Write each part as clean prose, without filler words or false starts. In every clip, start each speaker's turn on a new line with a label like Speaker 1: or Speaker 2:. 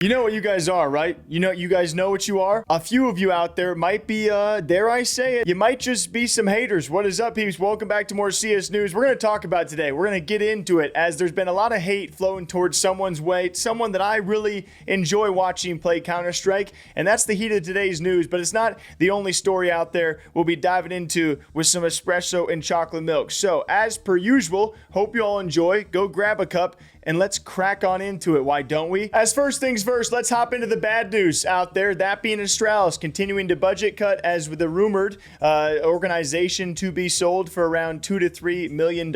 Speaker 1: You know what you guys are, right? You guys know what you are. A few of you out there might be, dare I say it, you might just be some haters. What is up, peeps? Welcome back to more CS news. We're going to talk about today. We're going to get into it as there's been a lot of hate flowing towards someone's way, someone that I really enjoy watching play Counter-Strike, and that's the heat of today's news, but it's not the only story out there we'll be diving into with some espresso and chocolate milk. So, as per usual, hope you all enjoy. Go grab a cup and let's crack on into it. Why don't we? As first things first, let's hop into the bad news out there. That being Astralis continuing to budget cut as with the rumored organization to be sold for around $2 to $3 million,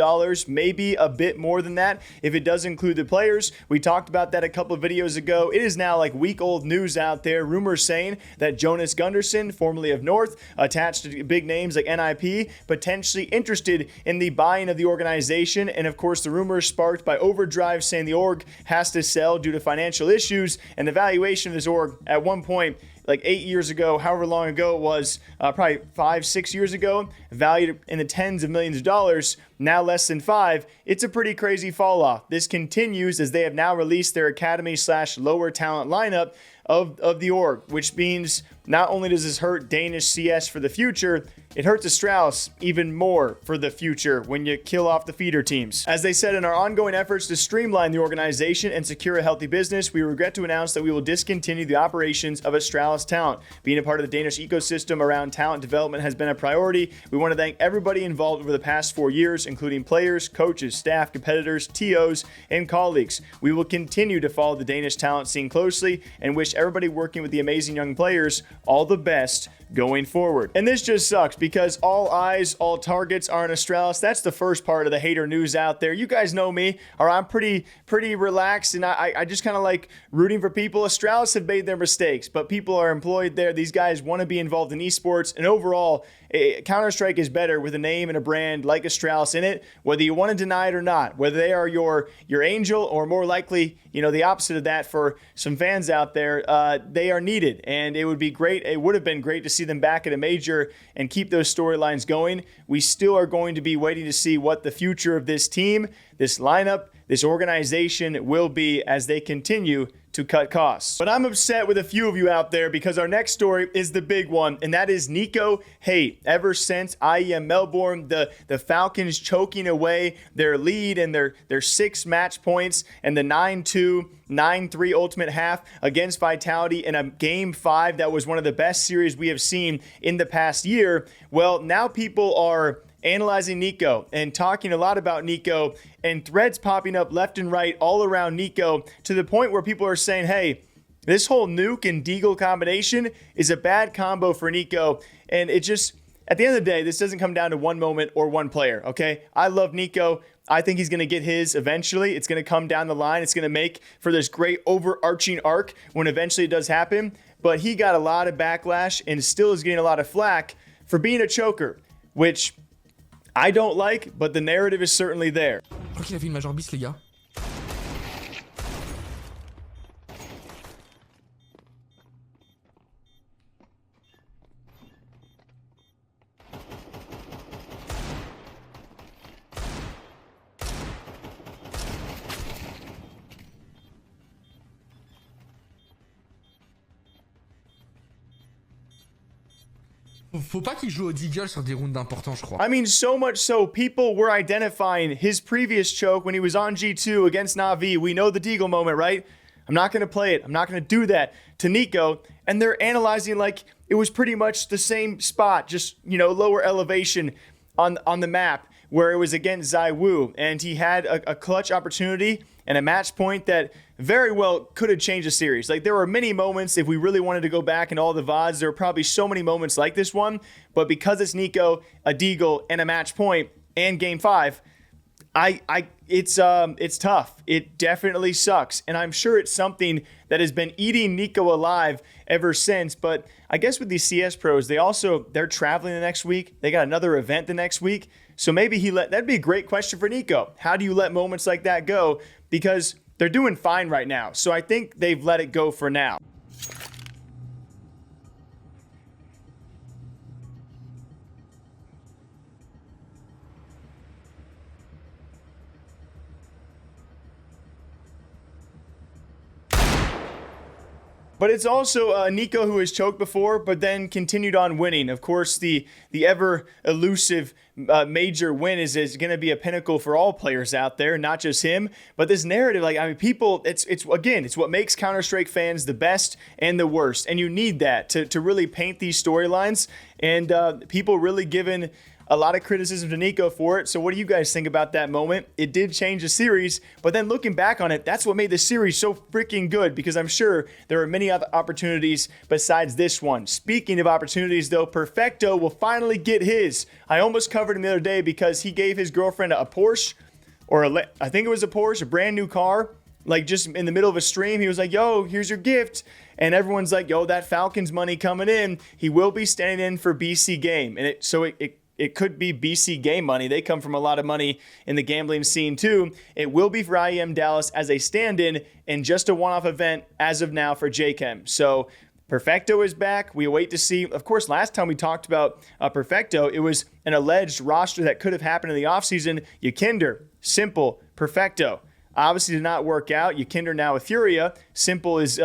Speaker 1: maybe a bit more than that if it does include the players. We talked about that a couple of videos ago. It is now like week-old news out there. Rumors saying that Jonas Gunderson, formerly of North, attached to big names like NIP, potentially interested in the buying of the organization. And of course, the rumors sparked by Overdrive saying the org has to sell due to financial issues, and the valuation of this org at one point, like 8 years ago, however long ago it was, probably 5-6 years ago, valued in the tens of millions of dollars, now less than 5. It's a pretty crazy fall off. This continues as they have now released their academy/lower talent lineup of the org, which means not only does this hurt Danish CS for the future, it hurts Astralis even more for the future when you kill off the feeder teams. As they said, in our ongoing efforts to streamline the organization and secure a healthy business, we regret to announce that we will discontinue the operations of Astralis Talent. Being a part of the Danish ecosystem around talent development has been a priority. We want to thank everybody involved over the past 4 years, including players, coaches, staff, competitors, TOs, and colleagues. We will continue to follow the Danish talent scene closely and wish everybody working with the amazing young players all the best going forward. And this just sucks because all eyes, all targets are on Astralis. That's the first part of the hater news out there. You guys know me, or I'm pretty relaxed, and I just kind of like rooting for people. Astralis have made their mistakes, but people are employed there. These guys want to be involved in esports, and overall, Counter-Strike is better with a name and a brand like Astralis in it, whether you want to deny it or not, whether they are your angel or more likely, the opposite of that for some fans out there. They are needed, and it would be great. It would have been great to see them back at a major and keep those storylines going. We still are going to be waiting to see what the future of this team, this lineup, this organization will be as they continue to cut costs. But I'm upset with a few of you out there because our next story is the big one, and that is NiKo hate. Ever since IEM Melbourne, the Falcons choking away their lead and their 6 match points and the 9-2, 9-3 ultimate half against Vitality in a Game 5 that was one of the best series we have seen in the past year. Well, now people are analyzing NiKo and talking a lot about NiKo, and threads popping up left and right all around NiKo to the point where people are saying, hey, this whole Nuke and Deagle combination is a bad combo for NiKo. And it just, at the end of the day, this doesn't come down to one moment or one player, okay? I love NiKo. I think he's going to get his eventually. It's going to come down the line. It's going to make for this great overarching arc when eventually it does happen. But he got a lot of backlash and still is getting a lot of flack for being a choker, which I don't like, but the narrative is certainly there.
Speaker 2: Je crois qu'il a fait une major bis, les gars. Faut pas qu'il joue au Deagle sur des rounds importants, je crois.
Speaker 1: I mean, so much so, people were identifying his previous choke when he was on G2 against Na'Vi. We know the Deagle moment, right? I'm not going to play it. I'm not going to do that to NiKo. And they're analyzing like it was pretty much the same spot, just, lower elevation on the map where it was against ZywOo. And he had a clutch opportunity and a match point that very well could have changed the series. Like, there were many moments, if we really wanted to go back in all the VODs, there were probably so many moments like this one, but because it's NiKo, a Deagle, and a match point, and Game 5, it's tough. It definitely sucks, and I'm sure it's something that has been eating NiKo alive ever since. But I guess with these CS pros, they're traveling the next week. They got another event the next week, so maybe that'd be a great question for NiKo. How do you let moments like that go? Because they're doing fine right now, so I think they've let it go for now. But it's also NiKo who has choked before, but then continued on winning. Of course, the ever elusive major win is going to be a pinnacle for all players out there, not just him. But this narrative, like, I mean, people, it's what makes Counter-Strike fans the best and the worst. And you need that to really paint these storylines. And people really giving a lot of criticism to NiKo for it. So what do you guys think about that moment? It did change the series, but then looking back on it, that's what made the series so freaking good, because I'm sure there are many other opportunities besides this one. Speaking of opportunities though, Perfecto will finally get his. I almost covered him the other day because he gave his girlfriend a Porsche, or I think it was a Porsche, a brand new car, like just in the middle of a stream. He was like, yo, here's your gift. And everyone's like, yo, that Falcons money coming in. He will be standing in for BC Game. And it could be BC Game money. They come from a lot of money in the gambling scene too. It will be for IEM Dallas as a stand-in and just a one-off event as of now for JChem. So Perfecto is back. We await to see. Of course, last time we talked about Perfecto, it was an alleged roster that could have happened in the offseason. Yakinder, Simple, Perfecto. Obviously did not work out. Yakinder now with Furia. Simple is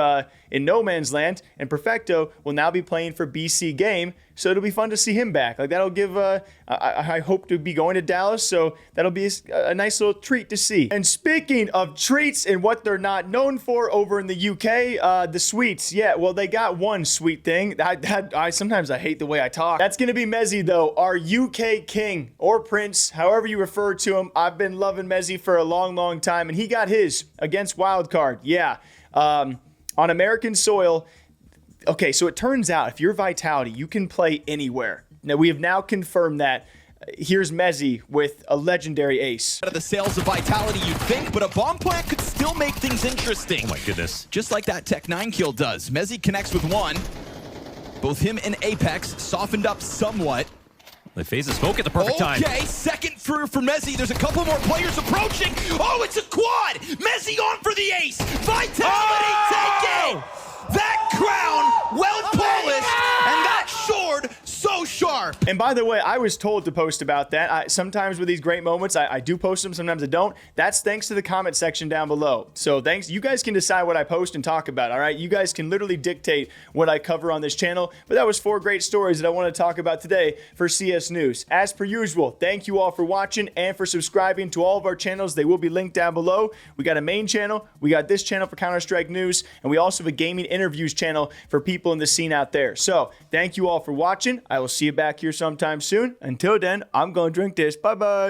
Speaker 1: in no man's land. And Perfecto will now be playing for BC Game. So it'll be fun to see him back. Like, that'll give, I hope to be going to Dallas. So that'll be a nice little treat to see. And speaking of treats and what they're not known for over in the UK, the sweets. Yeah, well, they got one sweet thing. Sometimes I hate the way I talk. That's going to be Mezii, though, our UK king or prince, however you refer to him. I've been loving Mezii for a long, long time. And he got his against Wildcard. Yeah. On American soil. Okay, so it turns out if you're Vitality, you can play anywhere. Now, we have now confirmed that. Here's Mezii with a legendary ace.
Speaker 3: Out of the sales of Vitality, you'd think, but a bomb plant could still make things interesting.
Speaker 4: Oh my goodness.
Speaker 3: Just like that Tech 9 kill does. Mezii connects with one. Both him and Apex softened up somewhat.
Speaker 4: They phase the smoke at the perfect time.
Speaker 3: Okay, second for Mezii. There's a couple more players approaching. Oh, it's a quad! Mezii on for the ace! Vitality taking! That crown, well polished, and that sword, so sharp.
Speaker 1: And by the way, I was told to post about that. Sometimes with these great moments, I do post them, sometimes I don't. That's thanks to the comment section down below. So thanks. You guys can decide what I post and talk about, all right? You guys can literally dictate what I cover on this channel. But that was 4 great stories that I want to talk about today for CS News. As per usual, thank you all for watching and for subscribing to all of our channels. They will be linked down below. We got a main channel, we got this channel for Counter-Strike News, and we also have a gaming interviews channel for people in the scene out there. So thank you all for watching. I will see you back here sometime soon. Until then, I'm going to drink this. Bye-bye.